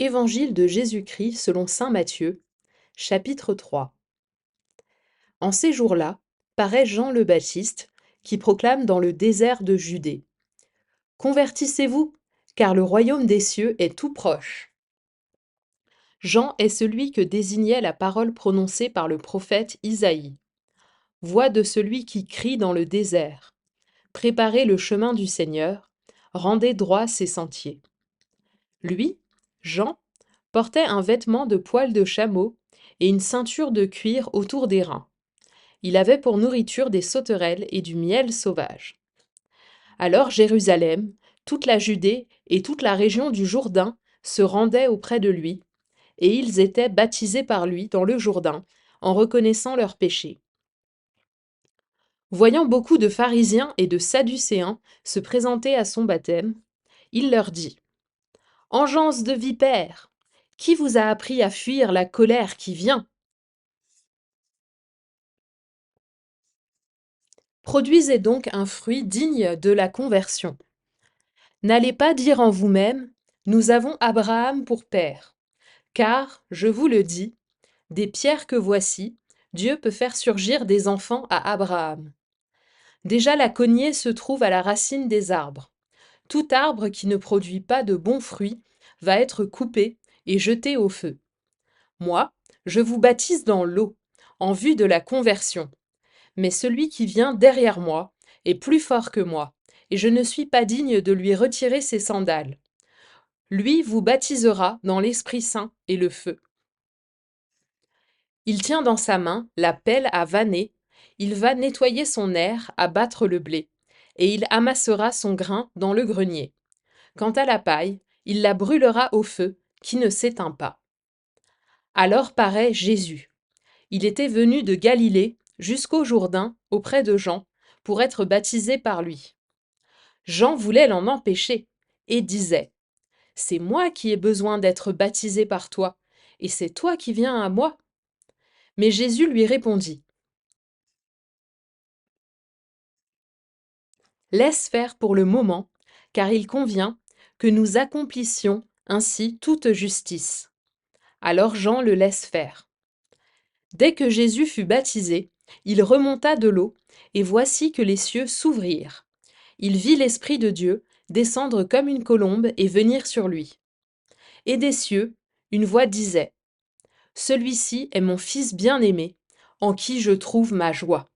Évangile de Jésus-Christ selon saint Matthieu, chapitre 3. En ces jours-là, paraît Jean le Baptiste, qui proclame dans le désert de Judée: Convertissez-vous, car le royaume des cieux est tout proche. Jean est celui que désignait la parole prononcée par le prophète Isaïe. Voix de celui qui crie dans le désert: Préparez le chemin du Seigneur, rendez droits ses sentiers. Lui, Jean, portait un vêtement de poil de chameau et une ceinture de cuir autour des reins. Il avait pour nourriture des sauterelles et du miel sauvage. Alors Jérusalem, toute la Judée et toute la région du Jourdain se rendaient auprès de lui, et ils étaient baptisés par lui dans le Jourdain, en reconnaissant leurs péchés. Voyant beaucoup de pharisiens et de sadducéens se présenter à son baptême, il leur dit: Engeance de vipères, qui vous a appris à fuir la colère qui vient? Produisez donc un fruit digne de la conversion. N'allez pas dire en vous-même: Nous avons Abraham pour père. Car, je vous le dis, des pierres que voici, Dieu peut faire surgir des enfants à Abraham. Déjà la cognée se trouve à la racine des arbres. Tout arbre qui ne produit pas de bons fruits va être coupé et jeté au feu. Moi, je vous baptise dans l'eau, en vue de la conversion. Mais celui qui vient derrière moi est plus fort que moi, et je ne suis pas digne de lui retirer ses sandales. Lui vous baptisera dans l'Esprit Saint et le feu. Il tient dans sa main la pelle à vanner, il va nettoyer son aire à battre le blé, et il amassera son grain dans le grenier. Quant à la paille, il la brûlera au feu, qui ne s'éteint pas. Alors paraît Jésus. Il était venu de Galilée jusqu'au Jourdain auprès de Jean, pour être baptisé par lui. Jean voulait l'en empêcher, et disait: C'est moi qui ai besoin d'être baptisé par toi, et c'est toi qui viens à moi. Mais Jésus lui répondit: Laisse faire pour le moment, car il convient que nous accomplissions ainsi toute justice. Alors Jean le laisse faire. Dès que Jésus fut baptisé, il remonta de l'eau, et voici que les cieux s'ouvrirent. Il vit l'Esprit de Dieu descendre comme une colombe et venir sur lui. Et des cieux, une voix disait: Celui-ci est mon Fils bien-aimé, en qui je trouve ma joie.